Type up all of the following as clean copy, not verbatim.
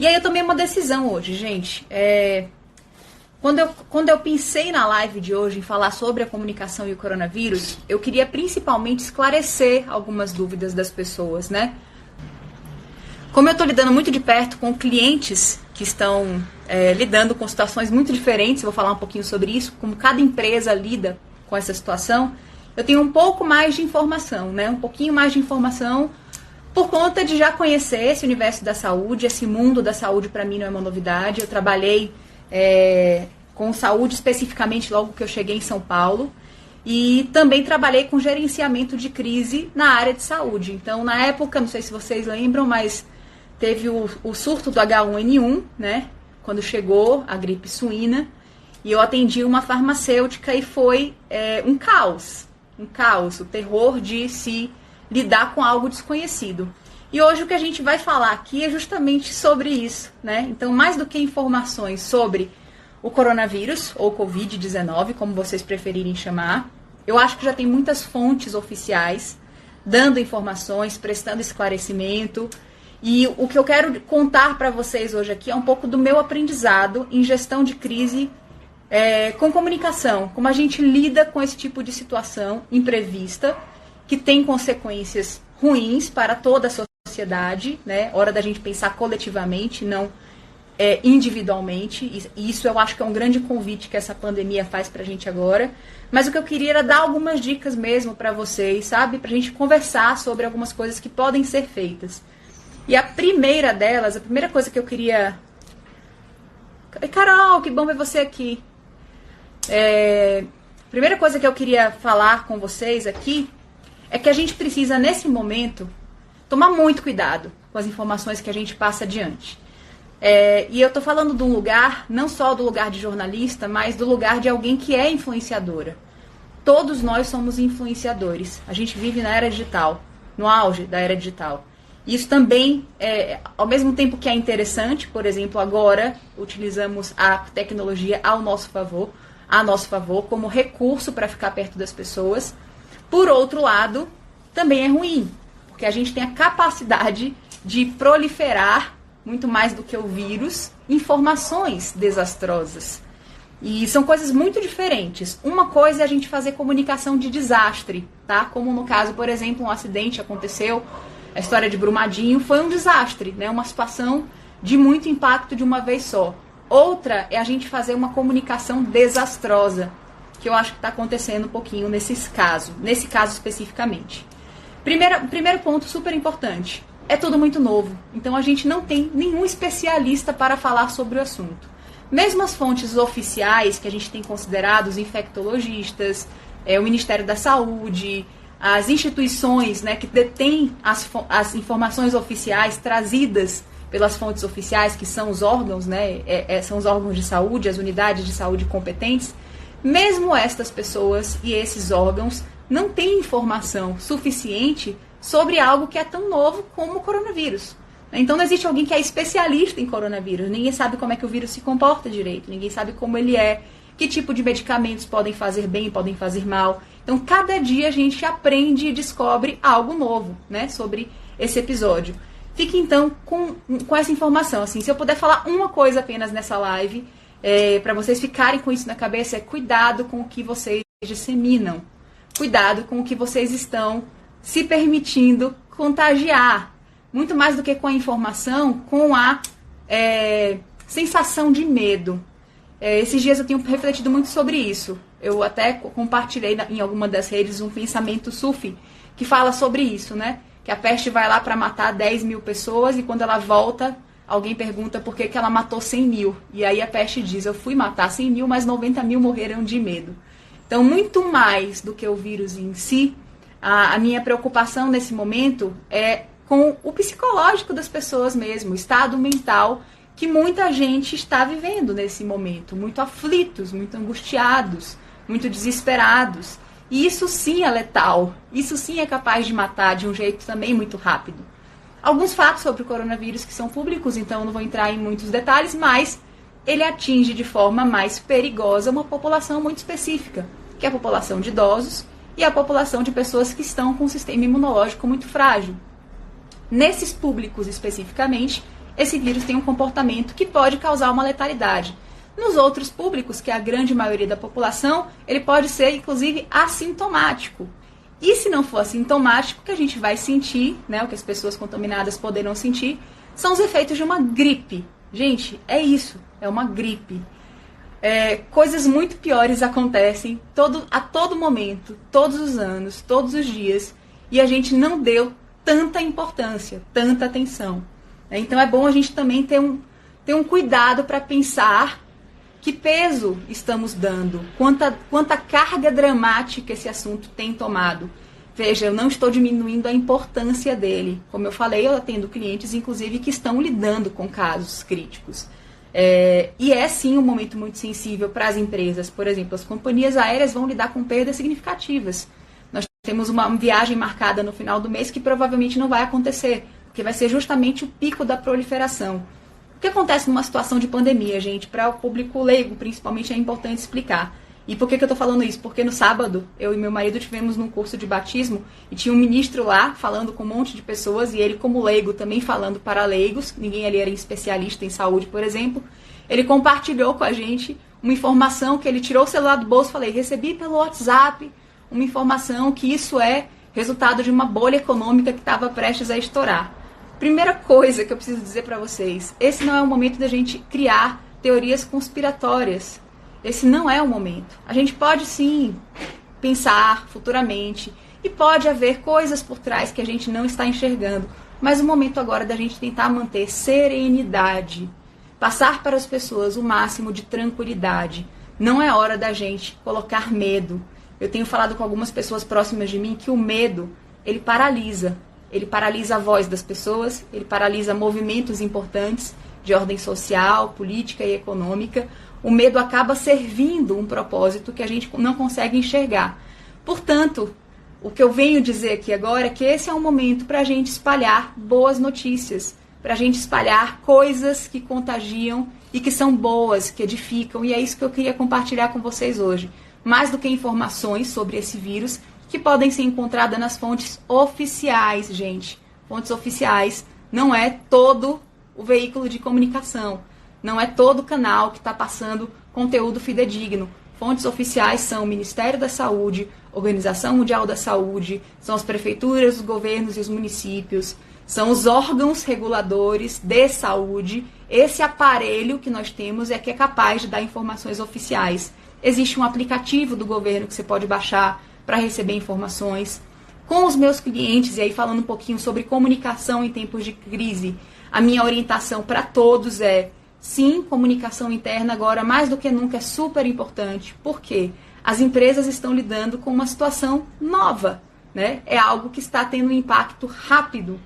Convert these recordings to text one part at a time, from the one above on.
E aí eu tomei uma decisão hoje, gente. Quando eu pensei na live de hoje em falar sobre a comunicação e o coronavírus, eu queria principalmente esclarecer algumas dúvidas das pessoas, né? Como eu estou lidando muito de perto com clientes que estão lidando com situações muito diferentes, vou falar um pouquinho sobre isso, como cada empresa lida com essa situação, eu tenho um pouco mais de informação, né? Um pouquinho mais de informação por conta de já conhecer esse universo da saúde, esse mundo da saúde para mim não é uma novidade. Eu trabalhei com saúde especificamente logo que eu cheguei em São Paulo e também trabalhei com gerenciamento de crise na área de saúde. Então, na época, não sei se vocês lembram, mas teve o surto do H1N1, né? Quando chegou a gripe suína, e eu atendi uma farmacêutica e foi um caos, o terror de se lidar com algo desconhecido. E hoje o que a gente vai falar aqui é justamente sobre isso, né? Então, mais do que informações sobre o coronavírus, ou Covid-19, como vocês preferirem chamar, eu acho que já tem muitas fontes oficiais dando informações, prestando esclarecimento. E o que eu quero contar para vocês hoje aqui é um pouco do meu aprendizado em gestão de crise com comunicação, como a gente lida com esse tipo de situação imprevista, que tem consequências ruins para toda a sociedade, né? Hora da gente pensar coletivamente, não individualmente. E isso eu acho que é um grande convite que essa pandemia faz pra gente agora. Mas o que eu queria era dar algumas dicas mesmo para vocês, sabe? Pra gente conversar sobre algumas coisas que podem ser feitas. E a primeira delas, a primeira coisa que eu queria... Carol, que bom ver você aqui. A primeira coisa que eu queria falar com vocês aqui é que a gente precisa, nesse momento, tomar muito cuidado com as informações que a gente passa adiante. E eu tô falando de um lugar, não só do lugar de jornalista, mas do lugar de alguém que é influenciadora. Todos nós somos influenciadores. A gente vive na era digital, no auge da era digital. Isso também, ao mesmo tempo que é interessante, por exemplo, agora utilizamos a tecnologia a nosso favor, como recurso para ficar perto das pessoas. Por outro lado, também é ruim, porque a gente tem a capacidade de proliferar, muito mais do que o vírus, informações desastrosas. E são coisas muito diferentes. Uma coisa é a gente fazer comunicação de desastre, tá? Como no caso, por exemplo, um acidente aconteceu, a história de Brumadinho foi um desastre, né? Uma situação de muito impacto de uma vez só. Outra é a gente fazer uma comunicação desastrosa, que eu acho que está acontecendo um pouquinho nesse caso especificamente. Primeiro ponto super importante, é tudo muito novo, então a gente não tem nenhum especialista para falar sobre o assunto. Mesmo as fontes oficiais que a gente tem considerado, os infectologistas, o Ministério da Saúde, as instituições, né, que detêm as informações oficiais trazidas pelas fontes oficiais, que são os órgãos, né, são os órgãos de saúde, as unidades de saúde competentes, mesmo estas pessoas e esses órgãos não têm informação suficiente sobre algo que é tão novo como o coronavírus. Então não existe alguém que é especialista em coronavírus, ninguém sabe como é que o vírus se comporta direito, ninguém sabe como ele é, que tipo de medicamentos podem fazer bem, podem fazer mal. Então cada dia a gente aprende e descobre algo novo, né, sobre esse episódio. Fique então com essa informação, assim, se eu puder falar uma coisa apenas nessa live, para vocês ficarem com isso na cabeça, é cuidado com o que vocês disseminam, cuidado com o que vocês estão se permitindo contagiar, muito mais do que com a informação, com a sensação de medo. Esses dias eu tenho refletido muito sobre isso, eu até compartilhei em alguma das redes um pensamento sufi, que fala sobre isso, né? Que a peste vai lá para matar 10 mil pessoas e quando ela volta, alguém pergunta por que ela matou 100 mil. E aí a peste diz, eu fui matar 100 mil, mas 90 mil morreram de medo. Então, muito mais do que o vírus em si, a minha preocupação nesse momento é com o psicológico das pessoas mesmo, o estado mental que muita gente está vivendo nesse momento. Muito aflitos, muito angustiados, muito desesperados. E isso sim é letal, isso sim é capaz de matar de um jeito também muito rápido. Alguns fatos sobre o coronavírus que são públicos, então eu não vou entrar em muitos detalhes, mas ele atinge de forma mais perigosa uma população muito específica, que é a população de idosos e a população de pessoas que estão com um sistema imunológico muito frágil. Nesses públicos especificamente, esse vírus tem um comportamento que pode causar uma letalidade. Nos outros públicos, que é a grande maioria da população, ele pode ser, inclusive, assintomático. E se não for assintomático, o que a gente vai sentir, né, o que as pessoas contaminadas poderão sentir, são os efeitos de uma gripe. Gente, é isso, é uma gripe. Coisas muito piores acontecem a todo momento, todos os anos, todos os dias, e a gente não deu tanta importância, tanta atenção. Então é bom a gente também ter um cuidado para pensar que peso estamos dando, quanta carga dramática esse assunto tem tomado. Veja, eu não estou diminuindo a importância dele. Como eu falei, eu atendo clientes, inclusive, que estão lidando com casos críticos. E é sim um momento muito sensível para as empresas. Por exemplo, as companhias aéreas vão lidar com perdas significativas. Nós temos uma viagem marcada no final do mês que provavelmente não vai acontecer, porque vai ser justamente o pico da proliferação. O que acontece numa situação de pandemia, gente? Para o público leigo, principalmente, é importante explicar. E por que eu estou falando isso? Porque no sábado, eu e meu marido tivemos num curso de batismo e tinha um ministro lá falando com um monte de pessoas e ele, como leigo, também falando para leigos. Ninguém ali era especialista em saúde, por exemplo. Ele compartilhou com a gente uma informação que ele tirou o celular do bolso e falei, recebi pelo WhatsApp uma informação que isso é resultado de uma bolha econômica que estava prestes a estourar. Primeira coisa que eu preciso dizer para vocês, esse não é o momento da gente criar teorias conspiratórias. Esse não é o momento. A gente pode sim pensar futuramente e pode haver coisas por trás que a gente não está enxergando, mas o momento agora é da gente tentar manter serenidade, passar para as pessoas o máximo de tranquilidade. Não é hora da gente colocar medo. Eu tenho falado com algumas pessoas próximas de mim que o medo, ele paralisa. Ele paralisa a voz das pessoas, ele paralisa movimentos importantes de ordem social, política e econômica. O medo acaba servindo um propósito que a gente não consegue enxergar. Portanto, o que eu venho dizer aqui agora é que esse é um momento para a gente espalhar boas notícias, para a gente espalhar coisas que contagiam e que são boas, que edificam, e é isso que eu queria compartilhar com vocês hoje. Mais do que informações sobre esse vírus, que podem ser encontradas nas fontes oficiais, gente. Fontes oficiais não é todo o veículo de comunicação, não é todo o canal que está passando conteúdo fidedigno. Fontes oficiais são o Ministério da Saúde, Organização Mundial da Saúde, são as prefeituras, os governos e os municípios, são os órgãos reguladores de saúde. Esse aparelho que nós temos é que é capaz de dar informações oficiais. Existe um aplicativo do governo que você pode baixar para receber informações. Com os meus clientes, e aí falando um pouquinho sobre comunicação em tempos de crise, a minha orientação para todos é, sim, comunicação interna agora, mais do que nunca, é super importante. Por quê? As empresas estão lidando com uma situação nova, né? É algo que está tendo um impacto rápido.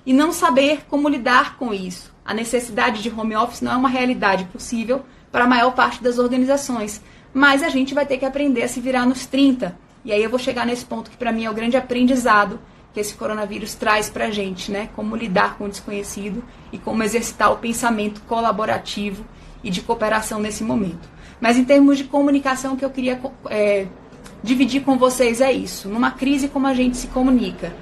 E não saber como lidar com isso. A necessidade de home office não é uma realidade possível para a maior parte das organizações. Mas a gente vai ter que aprender a se virar nos 30. E aí eu vou chegar nesse ponto que para mim é o grande aprendizado que esse coronavírus traz para a gente, né? Como lidar com o desconhecido e como exercitar o pensamento colaborativo e de cooperação nesse momento. Mas em termos de comunicação, o que eu queria dividir com vocês é isso. Numa crise, como a gente se comunica?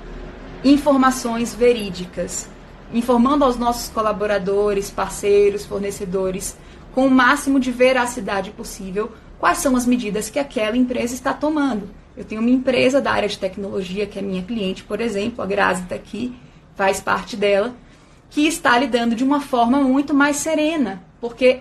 Informações verídicas, informando aos nossos colaboradores, parceiros, fornecedores, com o máximo de veracidade possível, quais são as medidas que aquela empresa está tomando. Eu tenho uma empresa da área de tecnologia, que é minha cliente, por exemplo, a Grazi está aqui, faz parte dela, que está lidando de uma forma muito mais serena, porque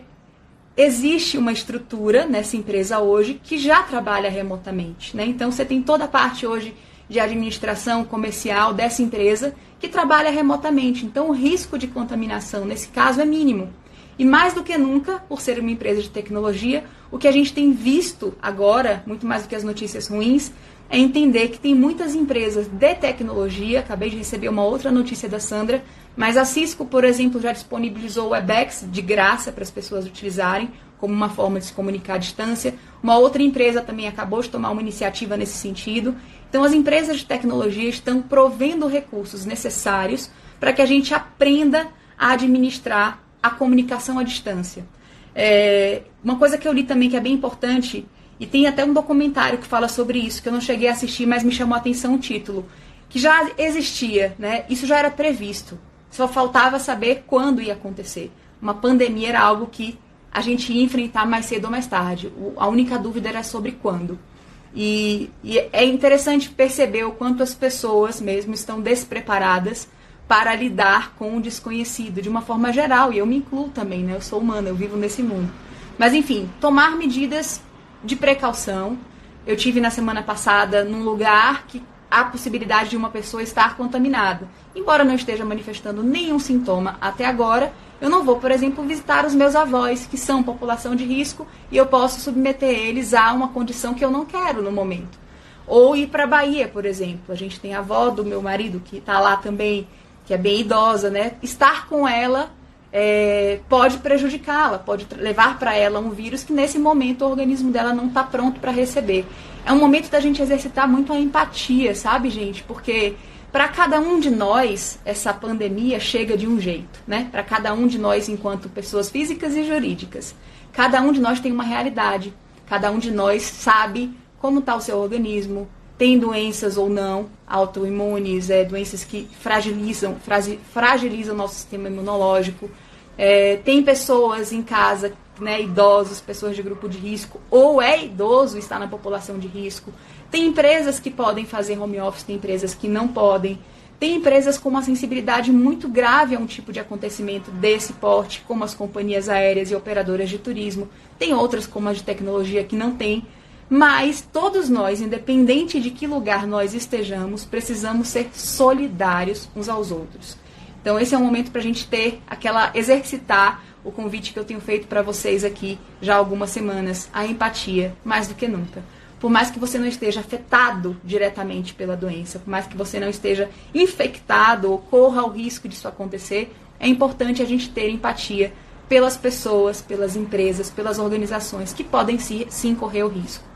existe uma estrutura nessa empresa hoje que já trabalha remotamente, né? Então você tem toda a parte hoje de administração comercial dessa empresa que trabalha remotamente. Então o risco de contaminação nesse caso é mínimo. E mais do que nunca, por ser uma empresa de tecnologia, o que a gente tem visto agora, muito mais do que as notícias ruins, é entender que tem muitas empresas de tecnologia. Acabei de receber uma outra notícia da Sandra, mas a Cisco, por exemplo, já disponibilizou o Webex de graça para as pessoas utilizarem, como uma forma de se comunicar à distância. Uma outra empresa também acabou de tomar uma iniciativa nesse sentido. Então, as empresas de tecnologia estão provendo recursos necessários para que a gente aprenda a administrar a comunicação à distância. Uma coisa que eu li também que é bem importante, e tem até um documentário que fala sobre isso, que eu não cheguei a assistir, mas me chamou a atenção o título, que já existia, né? Isso já era previsto. Só faltava saber quando ia acontecer. Uma pandemia era algo que a gente ia enfrentar mais cedo ou mais tarde. A única dúvida era sobre quando. E é interessante perceber o quanto as pessoas mesmo estão despreparadas para lidar com o desconhecido de uma forma geral. E eu me incluo também, né? Eu sou humana, eu vivo nesse mundo. Mas enfim, tomar medidas de precaução. Eu tive na semana passada num lugar que há possibilidade de uma pessoa estar contaminada. Embora não esteja manifestando nenhum sintoma até agora, eu não vou, por exemplo, visitar os meus avós, que são população de risco, e eu posso submeter eles a uma condição que eu não quero no momento. Ou ir para a Bahia, por exemplo. A gente tem a avó do meu marido, que está lá também, que é bem idosa, né? Estar com ela pode prejudicá-la, pode levar para ela um vírus que nesse momento o organismo dela não está pronto para receber. É um momento da gente exercitar muito a empatia, sabe, gente? Porque para cada um de nós, essa pandemia chega de um jeito, né? Para cada um de nós, enquanto pessoas físicas e jurídicas. Cada um de nós tem uma realidade. Cada um de nós sabe como está o seu organismo, tem doenças ou não, autoimunes, doenças que fragilizam o nosso sistema imunológico. Tem pessoas em casa, né, idosos, pessoas de grupo de risco, ou é idoso, está na população de risco. Tem empresas que podem fazer home office, tem empresas que não podem. Tem empresas com uma sensibilidade muito grave a um tipo de acontecimento desse porte, como as companhias aéreas e operadoras de turismo. Tem outras, como as de tecnologia, que não tem. Mas todos nós, independente de que lugar nós estejamos, precisamos ser solidários uns aos outros. Então esse é um momento para a gente exercitar o convite que eu tenho feito para vocês aqui já há algumas semanas, a empatia, mais do que nunca. Por mais que você não esteja afetado diretamente pela doença, por mais que você não esteja infectado ou corra o risco disso acontecer, é importante a gente ter empatia pelas pessoas, pelas empresas, pelas organizações que podem sim correr o risco.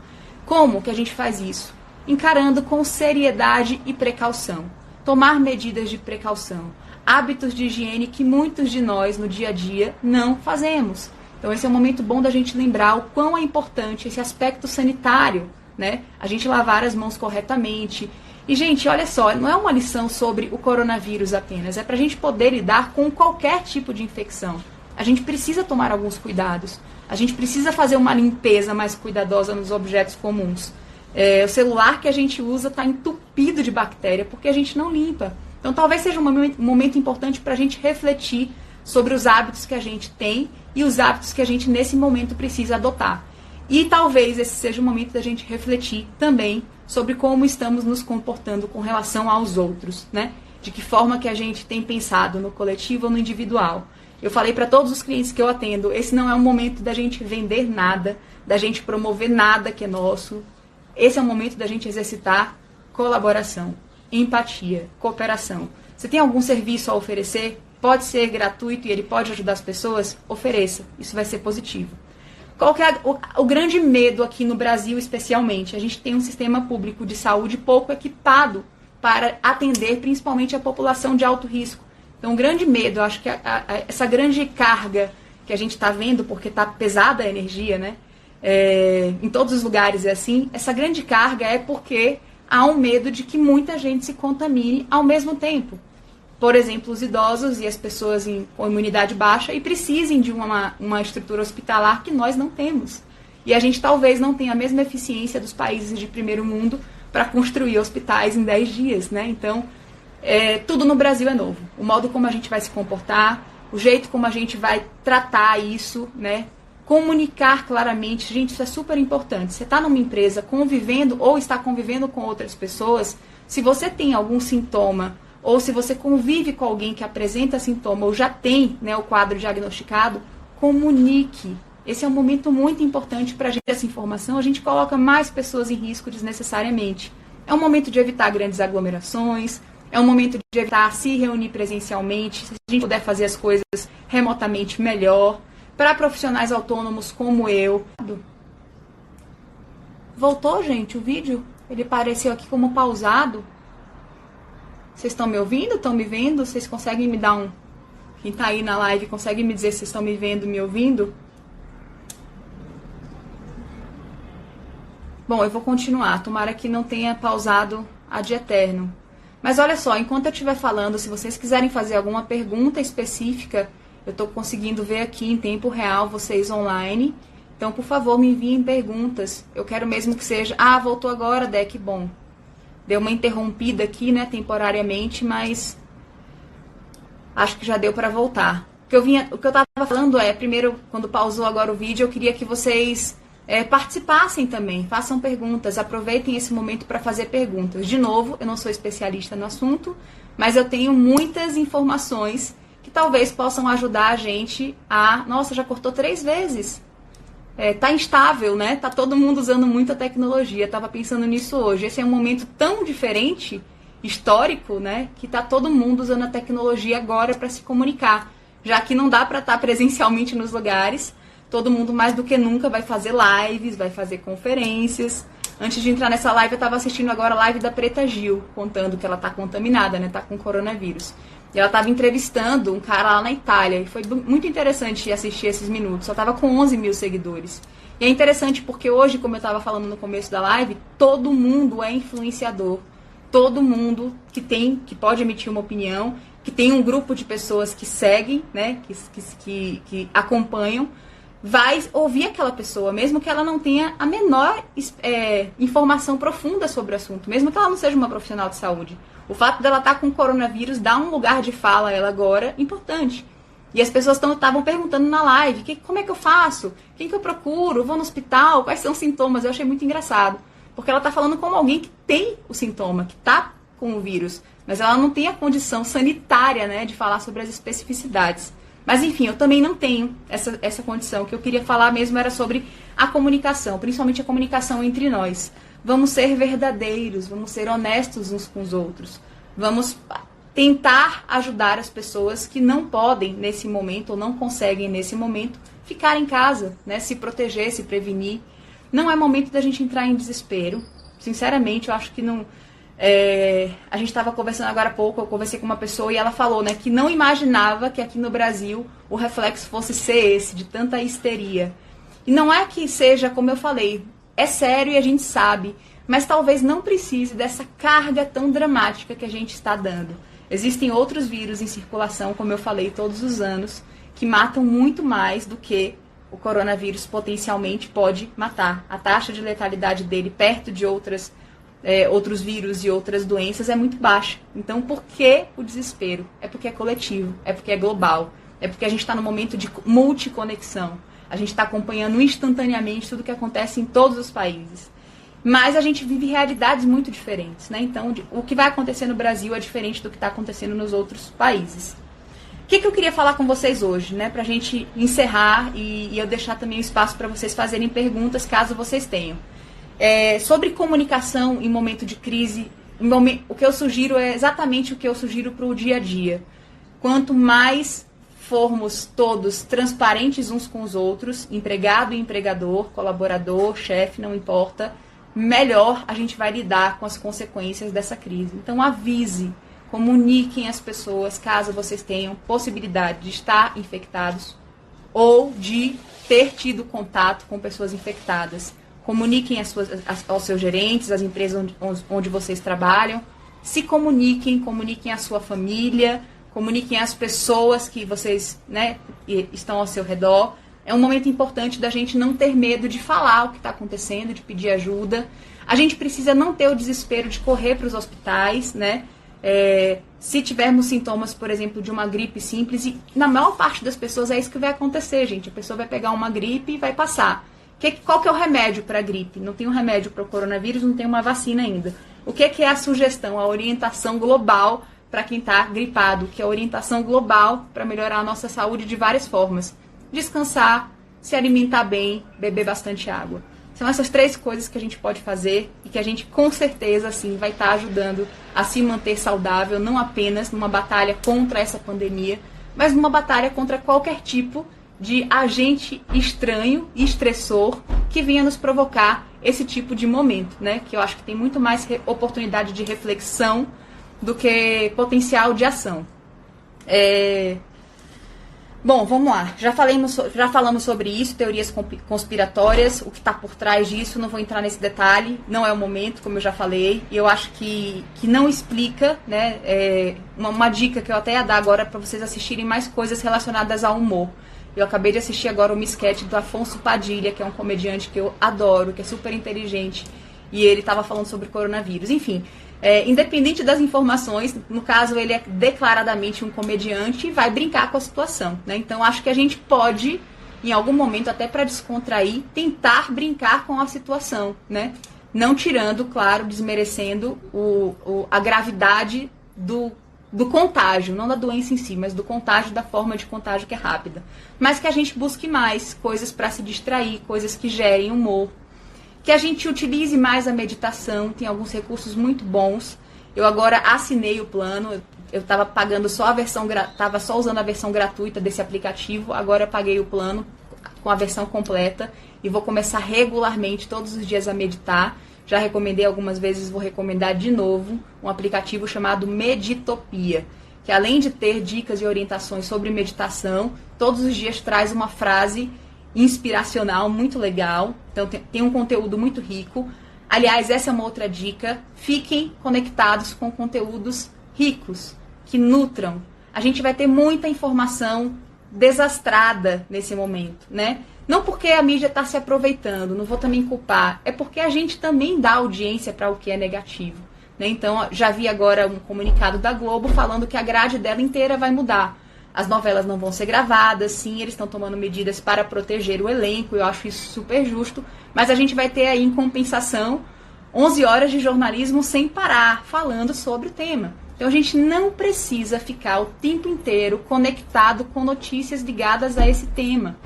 Como que a gente faz isso? Encarando com seriedade e precaução. Tomar medidas de precaução. Hábitos de higiene que muitos de nós no dia a dia não fazemos. Então esse é um momento bom da gente lembrar o quão é importante esse aspecto sanitário, né? A gente lavar as mãos corretamente. E, gente, olha só, não é uma lição sobre o coronavírus apenas, é para a gente poder lidar com qualquer tipo de infecção. A gente precisa tomar alguns cuidados. A gente precisa fazer uma limpeza mais cuidadosa nos objetos comuns. O celular que a gente usa está entupido de bactéria porque a gente não limpa. Então talvez seja um momento importante para a gente refletir sobre os hábitos que a gente tem e os hábitos que a gente nesse momento precisa adotar. E talvez esse seja o momento da gente refletir também sobre como estamos nos comportando com relação aos outros, né? De que forma que a gente tem pensado no coletivo ou no individual. Eu falei para todos os clientes que eu atendo, esse não é um momento da gente vender nada, da gente promover nada que é nosso. Esse é um momento da gente exercitar colaboração, empatia, cooperação. Você tem algum serviço a oferecer? Pode ser gratuito e ele pode ajudar as pessoas? Ofereça, isso vai ser positivo. Qual que é o grande medo aqui no Brasil, especialmente? A gente tem um sistema público de saúde pouco equipado para atender principalmente a população de alto risco. Então, o grande medo, eu acho que essa grande carga que a gente está vendo, porque está pesada a energia, né? Em todos os lugares é assim, essa grande carga é porque há um medo de que muita gente se contamine ao mesmo tempo. Por exemplo, os idosos e as pessoas com imunidade baixa e precisem de uma estrutura hospitalar que nós não temos. E a gente talvez não tenha a mesma eficiência dos países de primeiro mundo para construir hospitais em 10 dias, né? Então, tudo no Brasil é novo. O modo como a gente vai se comportar, o jeito como a gente vai tratar isso, né? Comunicar claramente, gente, isso é super importante. Você está numa empresa convivendo ou está convivendo com outras pessoas, se você tem algum sintoma ou se você convive com alguém que apresenta sintoma ou já tem, né, o quadro diagnosticado, comunique. Esse é um momento muito importante para a gente. Essa informação, a gente coloca mais pessoas em risco desnecessariamente. É um momento de evitar grandes aglomerações, é um momento de evitar se reunir presencialmente, se a gente puder fazer as coisas remotamente, melhor. Para profissionais autônomos como eu. Voltou, gente, o vídeo? Ele apareceu aqui como pausado. Vocês estão me ouvindo? Estão me vendo? Vocês conseguem me dar um... Quem está aí na live, consegue me dizer se vocês estão me vendo, me ouvindo? Bom, eu vou continuar. Tomara que não tenha pausado ad eterno. Mas olha só, enquanto eu estiver falando, se vocês quiserem fazer alguma pergunta específica, eu estou conseguindo ver aqui em tempo real vocês online. Então, por favor, me enviem perguntas. Eu quero mesmo que seja... Ah, voltou agora, Dé, que bom. Deu uma interrompida aqui, né, temporariamente, mas acho que já deu para voltar. O que eu estava falando é, primeiro, quando pausou agora o vídeo, eu queria que vocês participassem também, façam perguntas, aproveitem esse momento para fazer perguntas. De novo, eu não sou especialista no assunto, mas eu tenho muitas informações que talvez possam ajudar a gente a... Nossa, já cortou 3 vezes. Tá instável, né? Tá todo mundo usando muita tecnologia. Tava pensando nisso hoje. Esse é um momento tão diferente, histórico, né? Que tá todo mundo usando a tecnologia agora para se comunicar. Já que não dá para estar presencialmente nos lugares, todo mundo mais do que nunca vai fazer lives, vai fazer conferências. Antes de entrar nessa live, eu tava assistindo agora a live da Preta Gil, contando que ela tá contaminada, né? Tá com coronavírus. E ela estava entrevistando um cara lá na Itália. E foi muito interessante assistir esses minutos. Só estava com 11 mil seguidores. E é interessante porque hoje, como eu estava falando no começo da live, todo mundo é influenciador. Todo mundo que pode emitir uma opinião, que tem um grupo de pessoas que seguem, né, que acompanham, vai ouvir aquela pessoa, mesmo que ela não tenha a menor informação profunda sobre o assunto, mesmo que ela não seja uma profissional de saúde. O fato dela estar com coronavírus dá um lugar de fala a ela agora importante. E as pessoas estavam perguntando na live, como é que eu faço? Quem que eu procuro? Vou no hospital? Quais são os sintomas? Eu achei muito engraçado. Porque ela está falando como alguém que tem o sintoma, que está com o vírus. Mas ela não tem a condição sanitária, né, de falar sobre as especificidades. Mas enfim, eu também não tenho essa condição. O que eu queria falar mesmo era sobre a comunicação, principalmente a comunicação entre nós. Vamos ser verdadeiros, vamos ser honestos uns com os outros. Vamos tentar ajudar as pessoas que não podem nesse momento, ou não conseguem nesse momento, ficar em casa, né? Se proteger, se prevenir. Não é momento da gente entrar em desespero. Sinceramente, eu acho que não... a gente estava conversando agora há pouco, eu conversei com uma pessoa e ela falou, né, que não imaginava que aqui no Brasil o reflexo fosse ser esse, de tanta histeria. E não é que seja, como eu falei, é sério e a gente sabe, mas talvez não precise dessa carga tão dramática que a gente está dando. Existem outros vírus em circulação, como eu falei, todos os anos, que matam muito mais do que o coronavírus potencialmente pode matar. A taxa de letalidade dele, perto de outros vírus e outras doenças, é muito baixa. Então, por que o desespero? É porque é coletivo, é porque é global, é porque a gente está no momento de multiconexão. A gente está acompanhando instantaneamente tudo o que acontece em todos os países. Mas a gente vive realidades muito diferentes, né? Então, o que vai acontecer no Brasil é diferente do que está acontecendo nos outros países. O que eu queria falar com vocês hoje, né? Pra gente encerrar e eu deixar também o espaço para vocês fazerem perguntas, caso vocês tenham. Sobre comunicação em momento de crise, o que eu sugiro é exatamente o que eu sugiro para o dia a dia. Quanto mais formos todos transparentes uns com os outros, empregado e empregador, colaborador, chefe, não importa, melhor a gente vai lidar com as consequências dessa crise. Então avise, comuniquem as pessoas caso vocês tenham possibilidade de estar infectados ou de ter tido contato com pessoas infectadas. Comuniquem aos seus gerentes, às empresas onde vocês trabalham, se comuniquem a sua família, comuniquem as pessoas que vocês, né, estão ao seu redor. É um momento importante da gente não ter medo de falar o que está acontecendo, de pedir ajuda. A gente precisa não ter o desespero de correr para os hospitais, né? Se tivermos sintomas, por exemplo, de uma gripe simples, e na maior parte das pessoas é isso que vai acontecer, gente. A pessoa vai pegar uma gripe e vai passar. Qual que é o remédio para a gripe? Não tem um remédio para o coronavírus, não tem uma vacina ainda. O que é a sugestão, a orientação global para quem está gripado, que é a orientação global para melhorar a nossa saúde de várias formas? Descansar, se alimentar bem, beber bastante água. São essas 3 coisas que a gente pode fazer e que a gente com certeza assim, vai estar ajudando a se manter saudável, não apenas numa batalha contra essa pandemia, mas numa batalha contra qualquer tipo de agente estranho e estressor que venha nos provocar esse tipo de momento, né? Que eu acho que tem muito mais oportunidade de reflexão do que potencial de ação. Bom, vamos lá. Já falamos sobre isso, teorias conspiratórias, o que está por trás disso, não vou entrar nesse detalhe, não é o momento, como eu já falei, e eu acho que não explica, né, uma dica que eu até ia dar agora para vocês assistirem mais coisas relacionadas ao humor. Eu acabei de assistir agora uma sketch do Afonso Padilha, que é um comediante que eu adoro, que é super inteligente, e ele estava falando sobre coronavírus. Enfim, independente das informações, no caso ele é declaradamente um comediante e vai brincar com a situação, né? Então acho que a gente pode, em algum momento, até para descontrair, tentar brincar com a situação, né? Não tirando, claro, desmerecendo a gravidade do contágio, não da doença em si, mas do contágio, da forma de contágio que é rápida. Mas que a gente busque mais coisas para se distrair, coisas que gerem humor, que a gente utilize mais a meditação, tem alguns recursos muito bons. Eu agora assinei o plano, eu estava pagando só estava só usando a versão gratuita desse aplicativo, agora eu paguei o plano com a versão completa e vou começar regularmente todos os dias a meditar. Já recomendei algumas vezes, vou recomendar de novo um aplicativo chamado Meditopia, que além de ter dicas e orientações sobre meditação, todos os dias traz uma frase inspiracional muito legal. Então tem um conteúdo muito rico. Aliás, essa é uma outra dica. Fiquem conectados com conteúdos ricos, que nutram. A gente vai ter muita informação desastrada nesse momento, né? Não porque a mídia está se aproveitando, não vou também culpar, é porque a gente também dá audiência para o que é negativo, né? Então, já vi agora um comunicado da Globo falando que a grade dela inteira vai mudar. As novelas não vão ser gravadas, sim, eles estão tomando medidas para proteger o elenco, eu acho isso super justo, mas a gente vai ter aí, em compensação, 11 horas de jornalismo sem parar, falando sobre o tema. Então a gente não precisa ficar o tempo inteiro conectado com notícias ligadas a esse tema.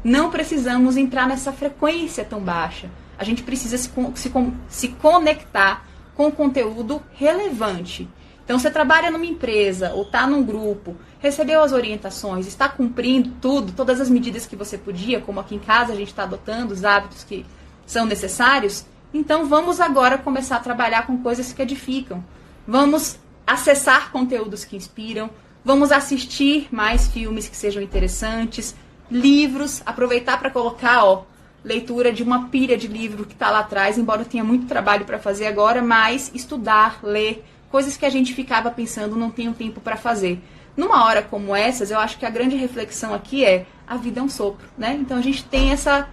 Não precisamos entrar nessa frequência tão baixa. A gente precisa se conectar com conteúdo relevante. Então, você trabalha numa empresa ou está num grupo, recebeu as orientações, está cumprindo todas as medidas que você podia, como aqui em casa a gente está adotando os hábitos que são necessários, então vamos agora começar a trabalhar com coisas que edificam. Vamos acessar conteúdos que inspiram, vamos assistir mais filmes que sejam interessantes, livros, aproveitar para colocar, leitura de uma pilha de livro que está lá atrás, embora eu tenha muito trabalho para fazer agora, mas estudar, ler, coisas que a gente ficava pensando não tenho tempo para fazer. Numa hora como essas, eu acho que a grande reflexão aqui é a vida é um sopro, né? Então a gente tem essa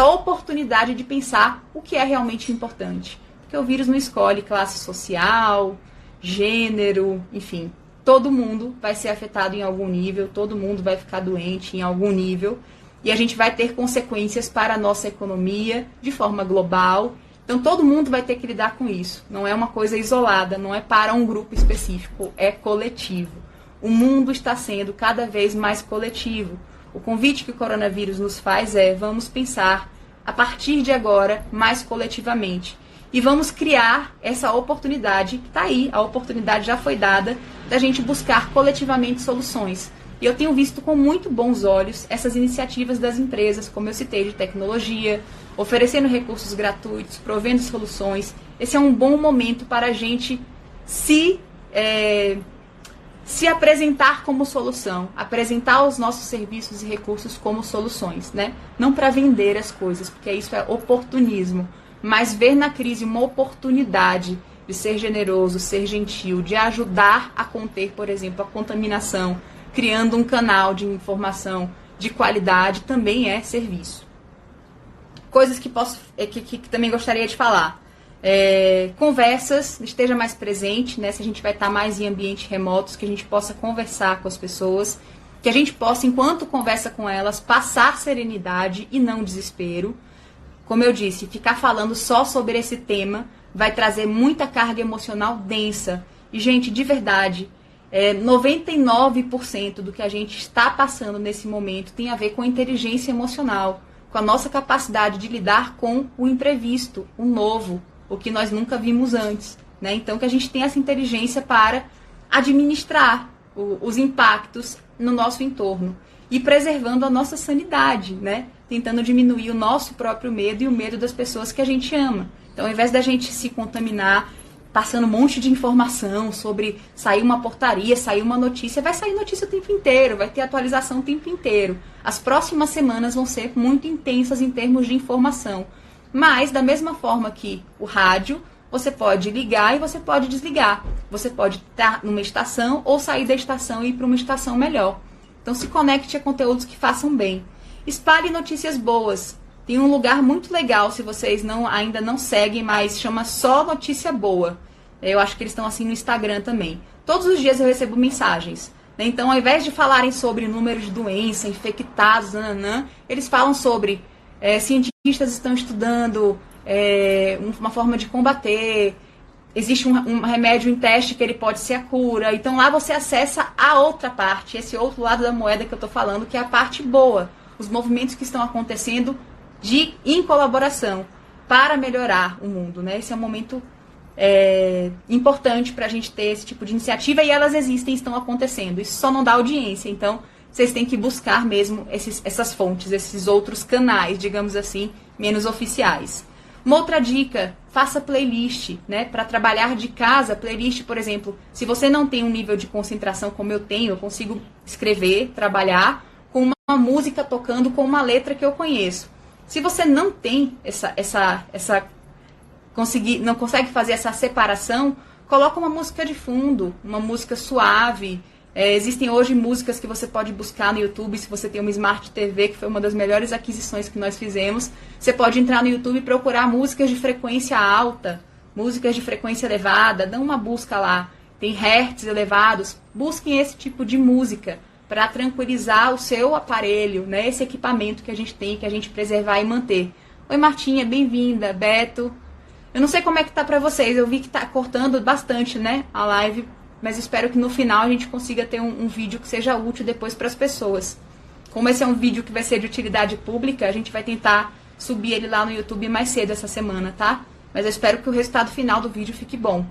oportunidade de pensar o que é realmente importante. Porque o vírus não escolhe classe social, gênero, enfim. Todo mundo vai ser afetado em algum nível, todo mundo vai ficar doente em algum nível. E a gente vai ter consequências para a nossa economia de forma global. Então todo mundo vai ter que lidar com isso. Não é uma coisa isolada, não é para um grupo específico, é coletivo. O mundo está sendo cada vez mais coletivo. O convite que o coronavírus nos faz é: vamos pensar a partir de agora mais coletivamente. E vamos criar essa oportunidade, que está aí, a oportunidade já foi dada, da gente buscar coletivamente soluções. E eu tenho visto com muito bons olhos essas iniciativas das empresas, como eu citei, de tecnologia, oferecendo recursos gratuitos, provendo soluções. Esse é um bom momento para a gente se apresentar como solução, apresentar os nossos serviços e recursos como soluções, né? Não para vender as coisas, porque isso é oportunismo, mas ver na crise uma oportunidade de ser generoso, ser gentil, de ajudar a conter, por exemplo, a contaminação, criando um canal de informação de qualidade, também é serviço. Coisas que também gostaria de falar. Conversas, esteja mais presente, né? Se a gente vai estar mais em ambientes remotos, que a gente possa conversar com as pessoas, que a gente possa, enquanto conversa com elas, passar serenidade e não desespero. Como eu disse, ficar falando só sobre esse tema vai trazer muita carga emocional densa. E, gente, de verdade, 99% do que a gente está passando nesse momento tem a ver com a inteligência emocional, com a nossa capacidade de lidar com o imprevisto, o novo, o que nós nunca vimos antes, né? Então, que a gente tem essa inteligência para administrar os impactos no nosso entorno e preservando a nossa sanidade, né? Tentando diminuir o nosso próprio medo e o medo das pessoas que a gente ama. Então, ao invés da gente se contaminar, passando um monte de informação sobre sair uma portaria, sair uma notícia. Vai sair notícia o tempo inteiro, vai ter atualização o tempo inteiro. As próximas semanas vão ser muito intensas em termos de informação. Mas, da mesma forma que o rádio, você pode ligar e você pode desligar. Você pode estar numa estação ou sair da estação e ir para uma estação melhor. Então, se conecte a conteúdos que façam bem. Espalhe notícias boas. Tem um lugar muito legal, se vocês ainda não seguem, mas chama Só Notícia Boa. Eu acho que eles estão assim no Instagram também. Todos os dias eu recebo mensagens. Né? Então, ao invés de falarem sobre número de doença, infectados, eles falam sobre cientistas estão estudando uma forma de combater, existe um remédio em teste que ele pode ser a cura. Então, lá você acessa a outra parte, esse outro lado da moeda que eu estou falando, que é a parte boa. Os movimentos que estão acontecendo em colaboração para melhorar o mundo, né? Esse é um momento importante para a gente ter esse tipo de iniciativa e elas existem, estão acontecendo. Isso só não dá audiência, então vocês têm que buscar mesmo essas fontes, esses outros canais, digamos assim, menos oficiais. Uma outra dica, faça playlist, né? Para trabalhar de casa, playlist, por exemplo, se você não tem um nível de concentração como eu tenho, eu consigo escrever, trabalhar com uma música tocando com uma letra que eu conheço. Se você não tem não consegue fazer essa separação, coloca uma música de fundo, uma música suave. Existem hoje músicas que você pode buscar no YouTube, se você tem uma Smart TV, que foi uma das melhores aquisições que nós fizemos. Você pode entrar no YouTube e procurar músicas de frequência alta, músicas de frequência elevada, dá uma busca lá. Tem hertz elevados, busquem esse tipo de música para tranquilizar o seu aparelho, né? Esse equipamento que a gente tem, que a gente preservar e manter. Oi, Martinha, bem-vinda. Beto. Eu não sei como é que tá para vocês, eu vi que tá cortando bastante, né, a live, mas espero que no final a gente consiga ter um vídeo que seja útil depois para as pessoas. Como esse é um vídeo que vai ser de utilidade pública, a gente vai tentar subir ele lá no YouTube mais cedo essa semana, tá? Mas eu espero que o resultado final do vídeo fique bom.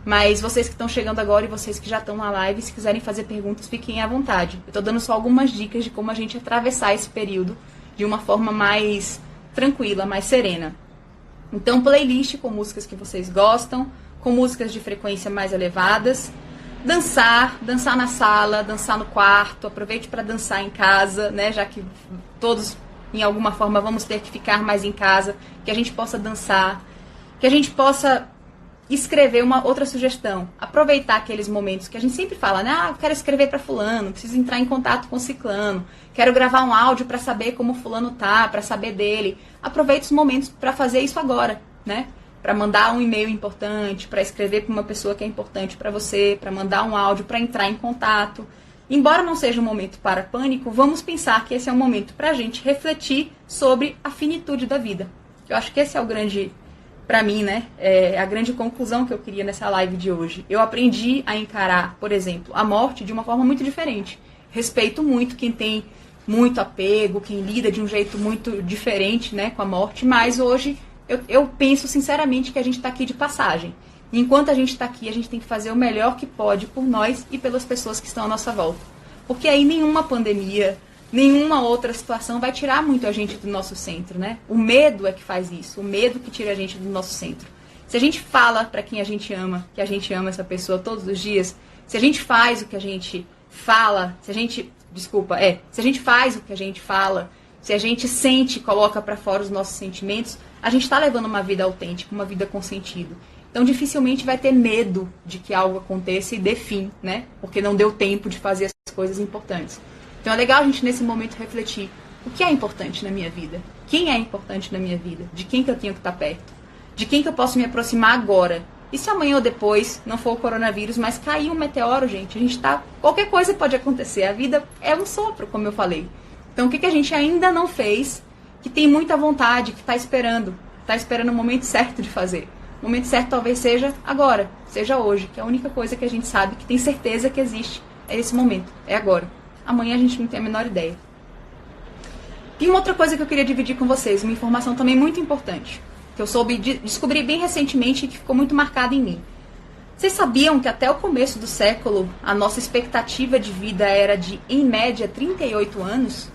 Mas vocês que estão chegando agora e vocês que já estão na live, se quiserem fazer perguntas, fiquem à vontade. Eu tô dando só algumas dicas de como a gente atravessar esse período de uma forma mais tranquila, mais serena. Então, playlist com músicas que vocês gostam, com músicas de frequência mais elevadas. Dançar na sala, dançar no quarto, aproveite para dançar em casa, né? Já que todos, em alguma forma, vamos ter que ficar mais em casa, que a gente possa dançar, que a gente possa escrever. Uma outra sugestão, aproveitar aqueles momentos que a gente sempre fala, né? Eu quero escrever para fulano, preciso entrar em contato com ciclano, quero gravar um áudio para saber como fulano tá, para saber dele. Aproveite os momentos para fazer isso agora, né? Para mandar um e-mail importante, para escrever para uma pessoa que é importante para você, para mandar um áudio, para entrar em contato. Embora não seja um momento para pânico, vamos pensar que esse é um momento para a gente refletir sobre a finitude da vida. Eu acho que esse é o grande, para mim, né, a grande conclusão que eu queria nessa live de hoje. Eu aprendi a encarar, por exemplo, a morte de uma forma muito diferente. Respeito muito quem tem muito apego, quem lida de um jeito muito diferente, né, com a morte, mas hoje eu penso sinceramente que a gente está aqui de passagem. E enquanto a gente está aqui, a gente tem que fazer o melhor que pode por nós e pelas pessoas que estão à nossa volta. Porque aí nenhuma pandemia, nenhuma outra situação vai tirar muito a gente do nosso centro, né? O medo é que faz isso, o medo que tira a gente do nosso centro. Se a gente fala para quem a gente ama, que a gente ama essa pessoa todos os dias, se a gente faz o que a gente fala, se a gente faz o que a gente fala, se a gente sente e coloca para fora os nossos sentimentos, a gente está levando uma vida autêntica, uma vida com sentido. Então, dificilmente vai ter medo de que algo aconteça e dê fim, né? Porque não deu tempo de fazer as coisas importantes. Então, é legal a gente, nesse momento, refletir. O que é importante na minha vida? Quem é importante na minha vida? De quem que eu tenho que estar perto? De quem que eu posso me aproximar agora? E se amanhã ou depois não for o coronavírus, mas cair um meteoro, gente? A gente tá... Qualquer coisa pode acontecer. A vida é um sopro, como eu falei. Então, o que a gente ainda não fez, que tem muita vontade, que está esperando o momento certo de fazer. O momento certo talvez seja agora, seja hoje, que é a única coisa que a gente sabe, que tem certeza que existe, é esse momento, é agora. Amanhã a gente não tem a menor ideia. E uma outra coisa que eu queria dividir com vocês, uma informação também muito importante, que eu descobri bem recentemente e que ficou muito marcada em mim. Vocês sabiam que até o começo do século, a nossa expectativa de vida era de, em média, 38 anos?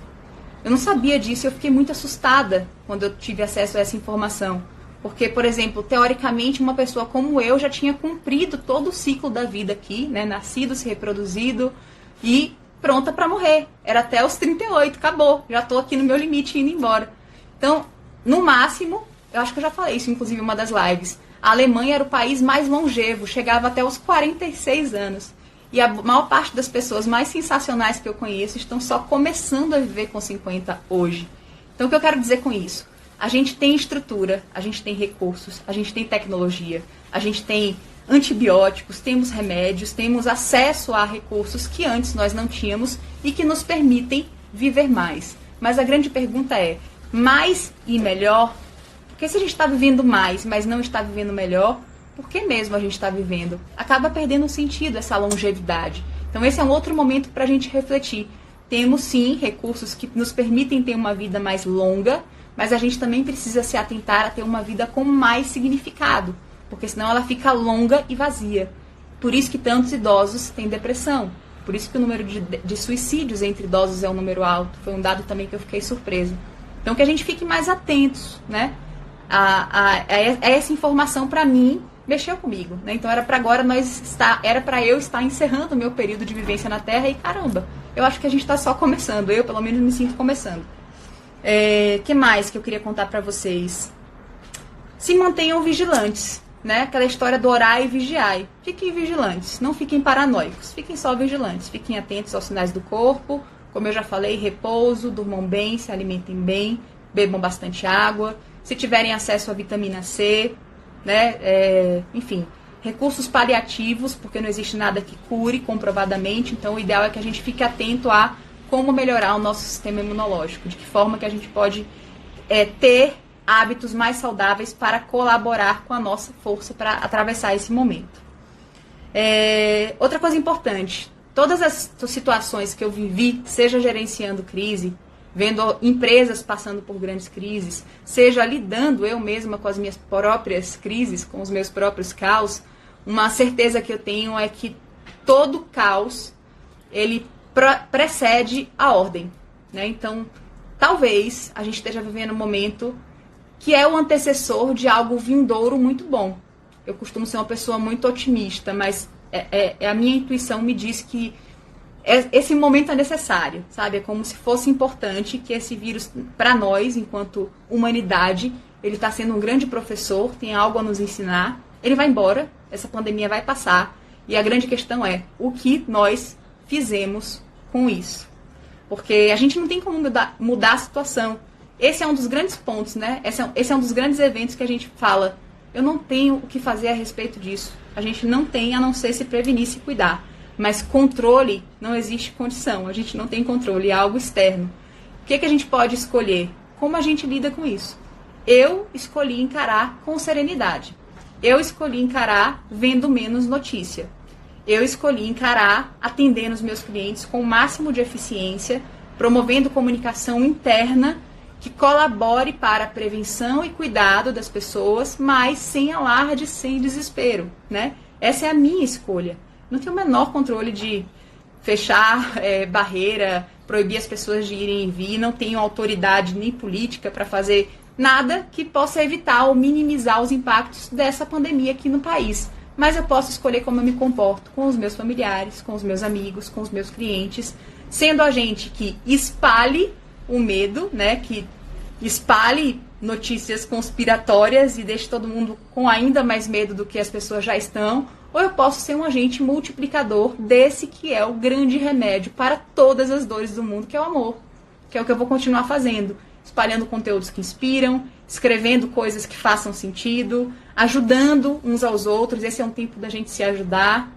Eu não sabia disso e eu fiquei muito assustada quando eu tive acesso a essa informação. Porque, por exemplo, teoricamente, uma pessoa como eu já tinha cumprido todo o ciclo da vida aqui, né? Nascido, se reproduzido e pronta para morrer. Era até os 38, acabou. Já estou aqui no meu limite indo embora. Então, no máximo, eu acho que eu já falei isso, inclusive, em uma das lives. A Alemanha era o país mais longevo, chegava até os 46 anos. E a maior parte das pessoas mais sensacionais que eu conheço estão só começando a viver com 50 hoje. Então, o que eu quero dizer com isso? A gente tem estrutura, a gente tem recursos, a gente tem tecnologia, a gente tem antibióticos, temos remédios, temos acesso a recursos que antes nós não tínhamos e que nos permitem viver mais. Mas a grande pergunta é, mais e melhor? Porque se a gente está vivendo mais, mas não está vivendo melhor, por que mesmo a gente está vivendo? Acaba perdendo sentido essa longevidade. Então esse é um outro momento para a gente refletir. Temos sim recursos que nos permitem ter uma vida mais longa, mas a gente também precisa se atentar a ter uma vida com mais significado, porque senão ela fica longa e vazia. Por isso que tantos idosos têm depressão, por isso que o número de suicídios entre idosos é um número alto. Foi um dado também que eu fiquei surpresa. Então que a gente fique mais atentos, né? Essa informação para mim mexeu comigo, né? Então era para eu estar encerrando o meu período de vivência na Terra e caramba, eu acho que a gente está só começando. Eu pelo menos me sinto começando. Que mais que eu queria contar para vocês? Se mantenham vigilantes, né? Aquela história do orar e vigiar. Fiquem vigilantes, não fiquem paranoicos, fiquem só vigilantes, fiquem atentos aos sinais do corpo, como eu já falei, repouso, durmam bem, se alimentem bem, bebam bastante água, se tiverem acesso à vitamina C, né? Enfim, recursos paliativos, porque não existe nada que cure comprovadamente, então o ideal é que a gente fique atento a como melhorar o nosso sistema imunológico, de que forma que a gente pode ter hábitos mais saudáveis para colaborar com a nossa força para atravessar esse momento. Outra coisa importante, todas as situações que eu vivi, seja gerenciando crise, vendo empresas passando por grandes crises, seja lidando eu mesma com as minhas próprias crises, com os meus próprios caos, uma certeza que eu tenho é que todo caos, ele precede a ordem, né? Então, talvez a gente esteja vivendo um momento que é o antecessor de algo vindouro muito bom. Eu costumo ser uma pessoa muito otimista, mas a minha intuição me diz que esse momento é necessário, sabe? É como se fosse importante que esse vírus, para nós, enquanto humanidade, ele está sendo um grande professor, tem algo a nos ensinar, ele vai embora, essa pandemia vai passar, e a grande questão é o que nós fizemos com isso. Porque a gente não tem como mudar a situação. Esse é um dos grandes pontos, né? Esse é um dos grandes eventos que a gente fala, eu não tenho o que fazer a respeito disso. A gente não tem, a não ser se prevenir e se cuidar. Mas controle, não existe condição. A gente não tem controle, é algo externo. O que a gente pode escolher? Como a gente lida com isso? Eu escolhi encarar com serenidade. Eu escolhi encarar vendo menos notícia. Eu escolhi encarar atendendo os meus clientes com o máximo de eficiência, promovendo comunicação interna que colabore para a prevenção e cuidado das pessoas, mas sem alarde, sem desespero, né? Essa é a minha escolha. Não tenho o menor controle de fechar barreira, proibir as pessoas de irem e vir, não tenho autoridade nem política para fazer nada que possa evitar ou minimizar os impactos dessa pandemia aqui no país. Mas eu posso escolher como eu me comporto com os meus familiares, com os meus amigos, com os meus clientes, sendo a gente que espalhe o medo, né, que espalhe notícias conspiratórias e deixe todo mundo com ainda mais medo do que as pessoas já estão, ou eu posso ser um agente multiplicador desse que é o grande remédio para todas as dores do mundo, que é o amor, que é o que eu vou continuar fazendo, espalhando conteúdos que inspiram, escrevendo coisas que façam sentido, ajudando uns aos outros. Esse é um tempo da gente se ajudar,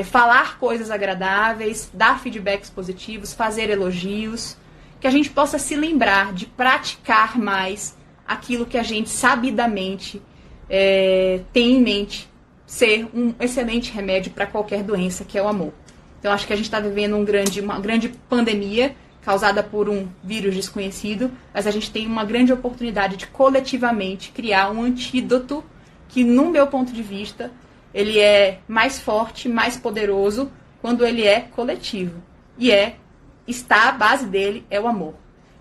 falar coisas agradáveis, dar feedbacks positivos, fazer elogios, que a gente possa se lembrar de praticar mais aquilo que a gente sabidamente tem em mente ser um excelente remédio para qualquer doença, que é o amor. Então acho que a gente está vivendo uma grande pandemia causada por um vírus desconhecido, mas a gente tem uma grande oportunidade de coletivamente criar um antídoto que, no meu ponto de vista, ele é mais forte, mais poderoso quando ele é coletivo. E a base dele é o amor.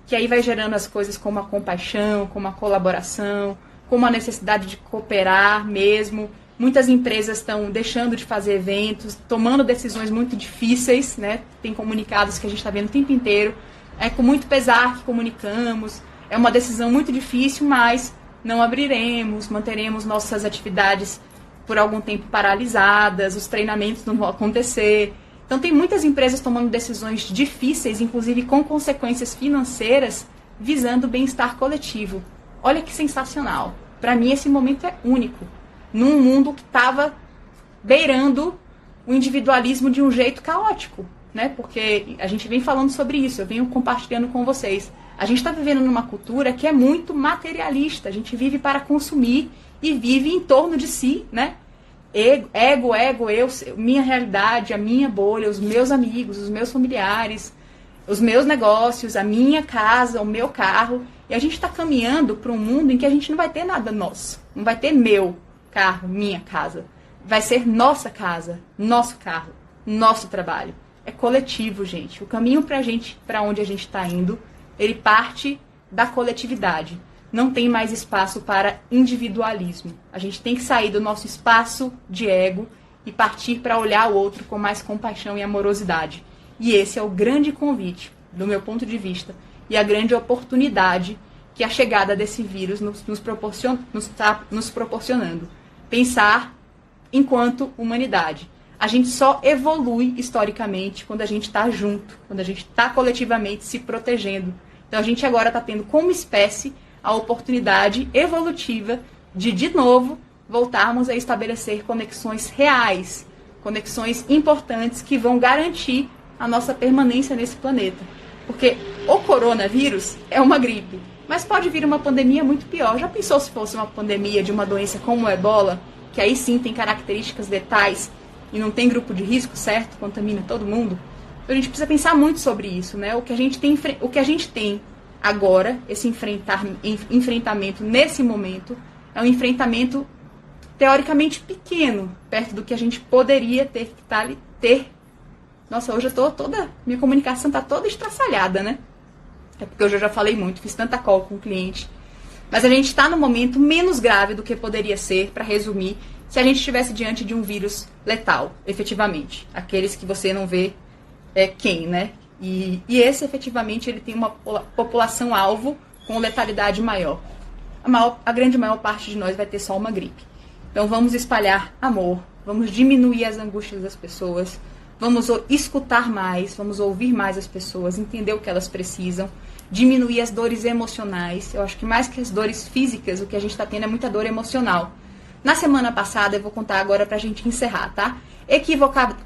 Que aí vai gerando as coisas como a compaixão, como a colaboração, como a necessidade de cooperar mesmo. Muitas empresas estão deixando de fazer eventos, tomando decisões muito difíceis, né? Tem comunicados que a gente está vendo o tempo inteiro. É com muito pesar que comunicamos. É uma decisão muito difícil, mas não abriremos, manteremos nossas atividades por algum tempo paralisadas, os treinamentos não vão acontecer. Então tem muitas empresas tomando decisões difíceis, inclusive com consequências financeiras, visando o bem-estar coletivo. Olha que sensacional. Para mim esse momento é único. Num mundo que estava beirando o individualismo de um jeito caótico, né? Porque a gente vem falando sobre isso, eu venho compartilhando com vocês. A gente está vivendo numa cultura que é muito materialista, a gente vive para consumir e vive em torno de si, né? Ego, eu, minha realidade, a minha bolha, os meus amigos, os meus familiares, os meus negócios, a minha casa, o meu carro. E a gente está caminhando para um mundo em que a gente não vai ter nada nosso, não vai ter meu carro, minha casa. Vai ser nossa casa, nosso carro, nosso trabalho. É coletivo, gente. O caminho para onde a gente está indo, ele parte da coletividade. Não tem mais espaço para individualismo. A gente tem que sair do nosso espaço de ego e partir para olhar o outro com mais compaixão e amorosidade. E esse é o grande convite, do meu ponto de vista, e a grande oportunidade que a chegada desse vírus está nos proporcionando. Pensar enquanto humanidade. A gente só evolui historicamente quando a gente está junto, quando a gente está coletivamente se protegendo. Então a gente agora está tendo como espécie a oportunidade evolutiva de novo, voltarmos a estabelecer conexões reais, conexões importantes que vão garantir a nossa permanência nesse planeta. Porque o coronavírus é uma gripe, mas pode vir uma pandemia muito pior. Já pensou se fosse uma pandemia de uma doença como o Ebola, que aí sim tem características letais e não tem grupo de risco, certo? Contamina todo mundo. Então a gente precisa pensar muito sobre isso, né? O que a gente tem agora, esse enfrentamento nesse momento, é um enfrentamento teoricamente pequeno, perto do que a gente poderia ter. Nossa, hoje eu tô toda, minha comunicação tá toda estraçalhada, né? É porque hoje eu já falei muito, fiz tanta call com o cliente. Mas a gente está no momento menos grave do que poderia ser, para resumir, se a gente estivesse diante de um vírus letal, efetivamente. Aqueles que você não vê quem, né? E esse, efetivamente, ele tem uma população-alvo com letalidade maior. A grande maior parte de nós vai ter só uma gripe. Então vamos espalhar amor, vamos diminuir as angústias das pessoas, vamos escutar mais, vamos ouvir mais as pessoas, entender o que elas precisam, diminuir as dores emocionais. Eu acho que mais que as dores físicas, o que a gente está tendo é muita dor emocional. Na semana passada, eu vou contar agora pra gente encerrar, tá?